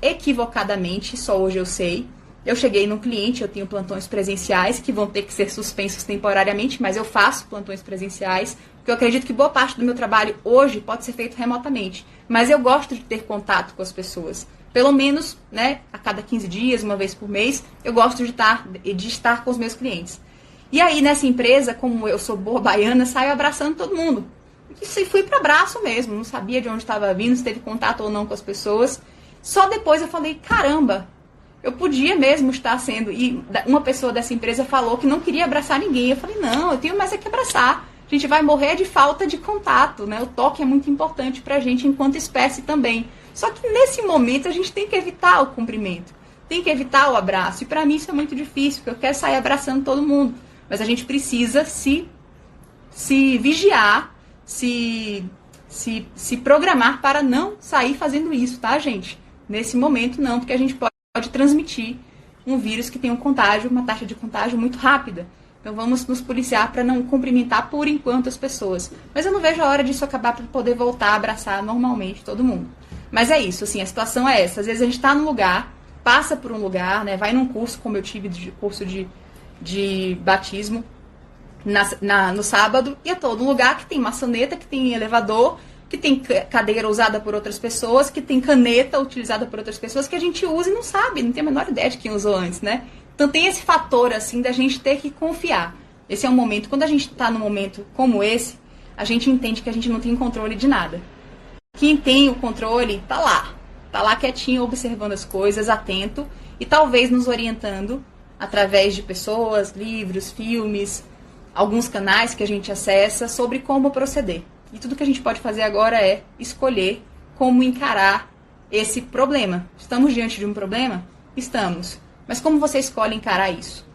Equivocadamente, só hoje eu sei, eu cheguei num cliente, eu tenho plantões presenciais que vão ter que ser suspensos temporariamente, mas eu faço plantões presenciais, porque eu acredito que boa parte do meu trabalho hoje pode ser feito remotamente. Mas eu gosto de ter contato com as pessoas. Pelo menos, né, a cada 15 dias, uma vez por mês, eu gosto de estar com os meus clientes. E aí, nessa empresa, como eu sou boa baiana, saio abraçando todo mundo. E fui para abraço mesmo, não sabia de onde estava vindo, se teve contato ou não com as pessoas. Só depois eu falei, caramba, eu podia mesmo estar sendo... E uma pessoa dessa empresa falou que não queria abraçar ninguém. Eu falei, não, eu tenho mais é que abraçar. A gente vai morrer de falta de contato, né? O toque é muito importante pra gente enquanto espécie também. Só que nesse momento a gente tem que evitar o cumprimento. Tem que evitar o abraço. E pra mim isso é muito difícil, porque eu quero sair abraçando todo mundo. Mas a gente precisa se vigiar, se programar para não sair fazendo isso, tá, gente? Nesse momento não, porque a gente pode transmitir um vírus que tem uma taxa de contágio muito rápida. Então vamos nos policiar para não cumprimentar por enquanto as pessoas. Mas eu não vejo a hora disso acabar para poder voltar a abraçar normalmente todo mundo. Mas é isso, assim, a situação é essa. Às vezes a gente está num lugar, passa por um lugar, né? Vai num curso, como eu tive curso de batismo no sábado, e é todo um lugar que tem maçaneta, que tem elevador, que tem cadeira usada por outras pessoas, que tem caneta utilizada por outras pessoas, que a gente usa e não sabe, não tem a menor ideia de quem usou antes, né? Então tem esse fator, assim, da gente ter que confiar. Esse é um momento, quando a gente está num momento como esse, a gente entende que a gente não tem controle de nada. Quem tem o controle tá lá quietinho, observando as coisas, atento, e talvez nos orientando através de pessoas, livros, filmes, alguns canais que a gente acessa sobre como proceder. E tudo que a gente pode fazer agora é escolher como encarar esse problema. Estamos diante de um problema? Estamos. Mas como você escolhe encarar isso?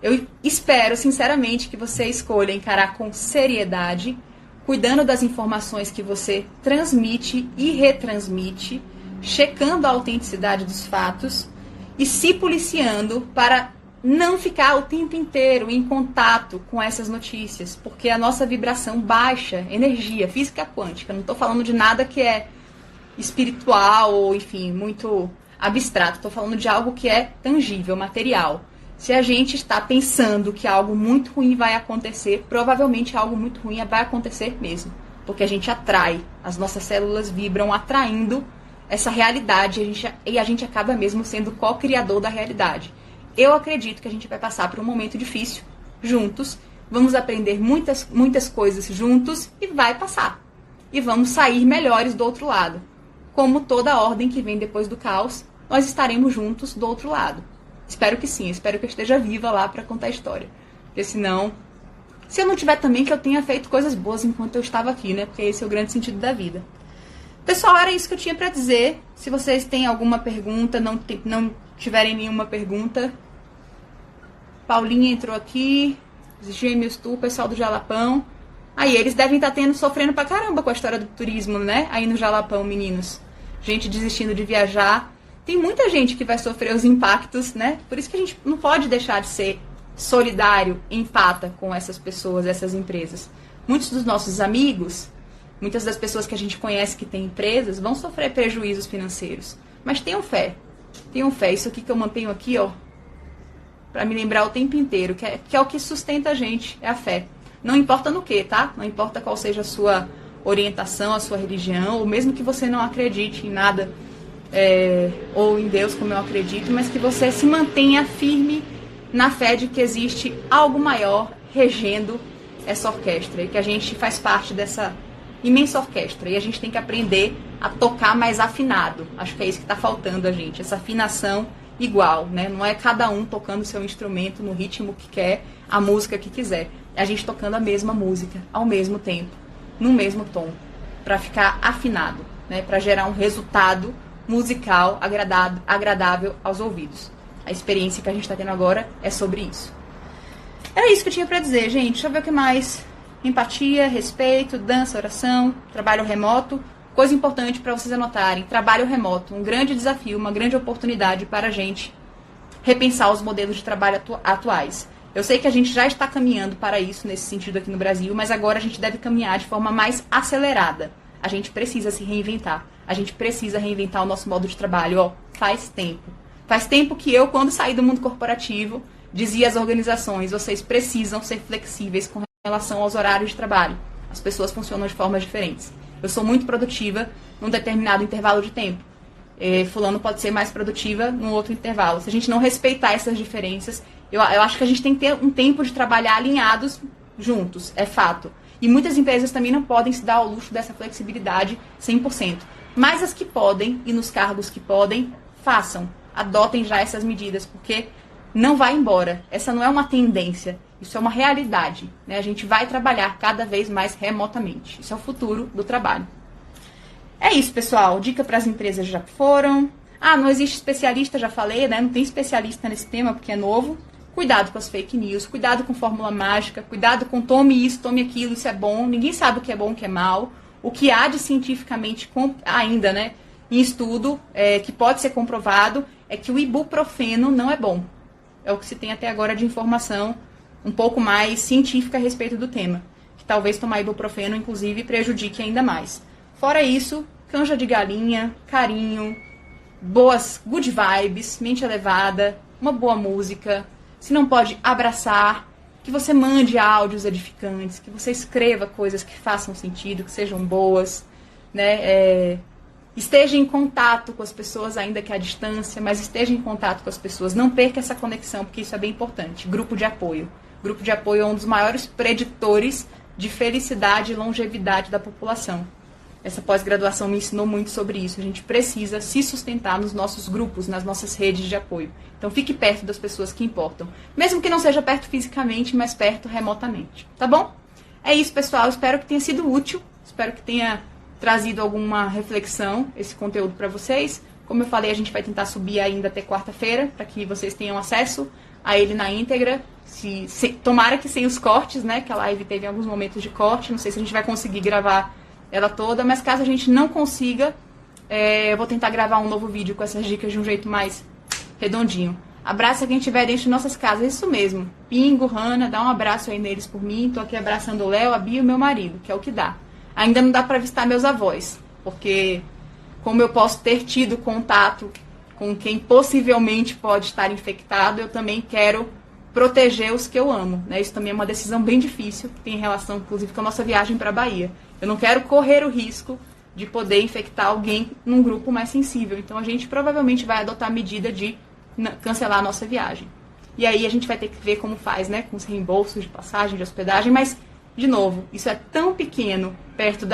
Eu espero, sinceramente, que você escolha encarar com seriedade, cuidando das informações que você transmite e retransmite, checando a autenticidade dos fatos e se policiando para não ficar o tempo inteiro em contato com essas notícias, porque a nossa vibração baixa, energia, física quântica, não estou falando de nada que é espiritual ou, enfim, muito abstrato, estou falando de algo que é tangível, material. Se a gente está pensando que algo muito ruim vai acontecer, provavelmente algo muito ruim vai acontecer mesmo, porque a gente atrai, as nossas células vibram atraindo essa realidade e a gente acaba mesmo sendo co-criador da realidade. Eu acredito que a gente vai passar por um momento difícil juntos, vamos aprender muitas coisas juntos e vai passar. E vamos sair melhores do outro lado. Como toda ordem que vem depois do caos, nós estaremos juntos do outro lado. Espero que sim, espero que eu esteja viva lá para contar a história. Porque senão, se eu não tiver também, que eu tenha feito coisas boas enquanto eu estava aqui, né? Porque esse é o grande sentido da vida. Pessoal, era isso que eu tinha para dizer. Se vocês têm alguma pergunta, não tiverem nenhuma pergunta... Paulinha entrou aqui, os Gêmeos Tu, o pessoal do Jalapão. Aí eles devem estar sofrendo pra caramba com a história do turismo, né? Aí no Jalapão, meninos. Gente desistindo de viajar. Tem muita gente que vai sofrer os impactos, né? Por isso que a gente não pode deixar de ser solidário, empata com essas pessoas, essas empresas. Muitos dos nossos amigos, muitas das pessoas que a gente conhece que têm empresas, vão sofrer prejuízos financeiros. Mas tenham fé. Tenham fé. Isso aqui que eu mantenho aqui, ó, para me lembrar o tempo inteiro, que é o que sustenta a gente, é a fé. Não importa no que, tá? Não importa qual seja a sua orientação, a sua religião, ou mesmo que você não acredite em nada, ou em Deus, como eu acredito, mas que você se mantenha firme na fé de que existe algo maior regendo essa orquestra, e que a gente faz parte dessa imensa orquestra, e a gente tem que aprender a tocar mais afinado. Acho que é isso que está faltando a gente, essa afinação igual, né? Não é cada um tocando seu instrumento no ritmo que quer, a música que quiser. É a gente tocando a mesma música, ao mesmo tempo, no mesmo tom, para ficar afinado, né? Para gerar um resultado musical agradável aos ouvidos. A experiência que a gente está tendo agora é sobre isso. Era isso que eu tinha para dizer, gente. Deixa eu ver o que mais. Empatia, respeito, dança, oração, trabalho remoto. Coisa importante para vocês anotarem, trabalho remoto, um grande desafio, uma grande oportunidade para a gente repensar os modelos de trabalho atuais. Eu sei que a gente já está caminhando para isso nesse sentido aqui no Brasil, mas agora a gente deve caminhar de forma mais acelerada. A gente precisa se reinventar, a gente precisa reinventar o nosso modo de trabalho, ó, faz tempo. Faz tempo que eu, quando saí do mundo corporativo, dizia às organizações, vocês precisam ser flexíveis com relação aos horários de trabalho. As pessoas funcionam de formas diferentes. Eu sou muito produtiva num determinado intervalo de tempo. Fulano pode ser mais produtiva num outro intervalo. Se a gente não respeitar essas diferenças, eu acho que a gente tem que ter um tempo de trabalhar alinhados juntos, é fato. E muitas empresas também não podem se dar ao luxo dessa flexibilidade 100%. Mas as que podem, e nos cargos que podem, façam. Adotem já essas medidas, porque não vai embora. Essa não é uma tendência. Isso é uma realidade, né? A gente vai trabalhar cada vez mais remotamente. Isso é o futuro do trabalho. É isso, pessoal. Dica para as empresas já foram. Não existe especialista, já falei, né? Não tem especialista nesse tema porque é novo. Cuidado com as fake news, cuidado com fórmula mágica, cuidado com tome isso, tome aquilo, isso é bom. Ninguém sabe o que é bom, o que é mal. O que há de cientificamente ainda, né, em estudo, que pode ser comprovado, é que o ibuprofeno não é bom. É o que se tem até agora de informação um pouco mais científica a respeito do tema, que talvez tomar ibuprofeno, inclusive, prejudique ainda mais. Fora isso, canja de galinha, carinho, boas good vibes, mente elevada, uma boa música. Se não pode abraçar, que você mande áudios edificantes, que você escreva coisas que façam sentido, que sejam boas, né? Esteja em contato com as pessoas, ainda que à distância, mas esteja em contato com as pessoas. Não perca essa conexão, porque isso é bem importante. Grupo de apoio. Grupo de apoio é um dos maiores preditores de felicidade e longevidade da população. Essa pós-graduação me ensinou muito sobre isso. A gente precisa se sustentar nos nossos grupos, nas nossas redes de apoio. Então fique perto das pessoas que importam. Mesmo que não seja perto fisicamente, mas perto remotamente. Tá bom? É isso, pessoal. Espero que tenha sido útil. Espero que tenha trazido alguma reflexão esse conteúdo para vocês. Como eu falei, a gente vai tentar subir ainda até quarta-feira, para que vocês tenham acesso a ele na íntegra. Tomara que sem os cortes, né? Que a live teve alguns momentos de corte. Não sei se a gente vai conseguir gravar ela toda, mas caso a gente não consiga, eu vou tentar gravar um novo vídeo com essas dicas de um jeito mais redondinho. Abraça quem estiver dentro de nossas casas, isso mesmo. Pingo, Hanna, dá um abraço aí neles por mim. Tô aqui abraçando o Léo, a Bia e o meu marido, que é o que dá. Ainda não dá para avistar meus avós, porque como eu posso ter tido contato com quem possivelmente pode estar infectado, eu também quero proteger os que eu amo, né? Isso também é uma decisão bem difícil, que tem relação, inclusive, com a nossa viagem para a Bahia. Eu não quero correr o risco de poder infectar alguém num grupo mais sensível. Então, a gente provavelmente vai adotar a medida de cancelar a nossa viagem. E aí, a gente vai ter que ver como faz, né? Com os reembolsos de passagem, de hospedagem, mas, de novo, isso é tão pequeno perto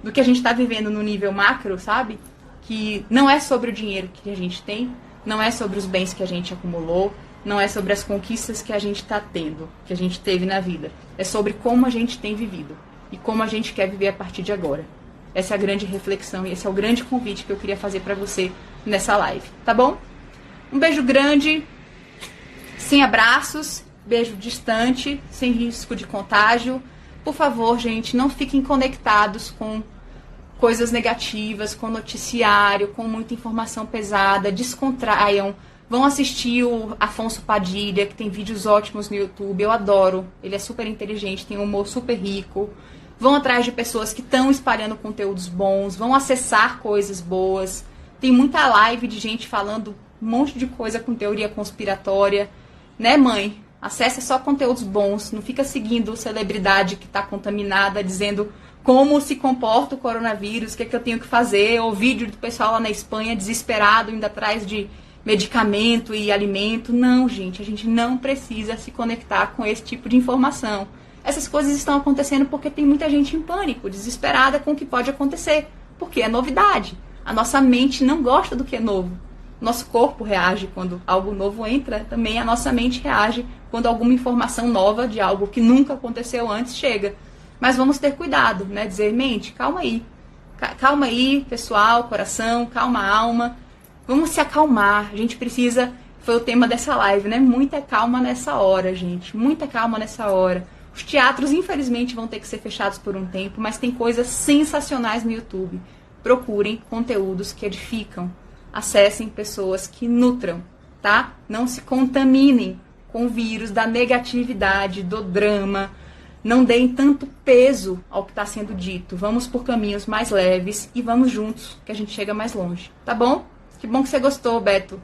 do que a gente está vivendo no nível macro, sabe? Que não é sobre o dinheiro que a gente tem, não é sobre os bens que a gente acumulou, não é sobre as conquistas que a gente está tendo, que a gente teve na vida. É sobre como a gente tem vivido e como a gente quer viver a partir de agora. Essa é a grande reflexão e esse é o grande convite que eu queria fazer para você nessa live, tá bom? Um beijo grande, sem abraços, beijo distante, sem risco de contágio. Por favor, gente, não fiquem conectados com coisas negativas, com noticiário, com muita informação pesada, descontraiam. Vão assistir o Afonso Padilha, que tem vídeos ótimos no YouTube, eu adoro, ele é super inteligente, tem um humor super rico. Vão atrás de pessoas que estão espalhando conteúdos bons, vão acessar coisas boas. Tem muita live de gente falando um monte de coisa com teoria conspiratória, né, mãe? Acessa só conteúdos bons, não fica seguindo celebridade que está contaminada, dizendo como se comporta o coronavírus, o que é que eu tenho que fazer, ou vídeo do pessoal lá na Espanha desesperado, indo atrás de medicamento e alimento. Não, gente, a gente não precisa se conectar com esse tipo de informação. Essas coisas estão acontecendo porque tem muita gente em pânico, desesperada com o que pode acontecer, porque é novidade. A nossa mente não gosta do que é novo. Nosso corpo reage quando algo novo entra, também a nossa mente reage quando alguma informação nova de algo que nunca aconteceu antes chega. Mas vamos ter cuidado, né? Dizer, mente, calma aí. Calma aí, pessoal, coração, calma a alma. Vamos se acalmar. A gente precisa, foi o tema dessa live, né? Muita calma nessa hora, gente. Muita calma nessa hora. Os teatros, infelizmente, vão ter que ser fechados por um tempo, mas tem coisas sensacionais no YouTube. Procurem conteúdos que edificam. Acessem pessoas que nutram, tá? Não se contaminem com o vírus da negatividade, do drama. Não deem tanto peso ao que está sendo dito. Vamos por caminhos mais leves e vamos juntos, que a gente chega mais longe, tá bom? Que bom que você gostou, Beto.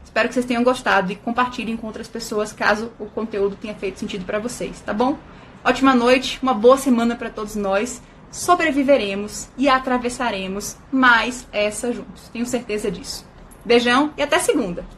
Espero que vocês tenham gostado e compartilhem com outras pessoas caso o conteúdo tenha feito sentido para vocês, tá bom? Ótima noite, uma boa semana para todos nós. Sobreviveremos e atravessaremos mais essa juntos. Tenho certeza disso. Beijão e até segunda!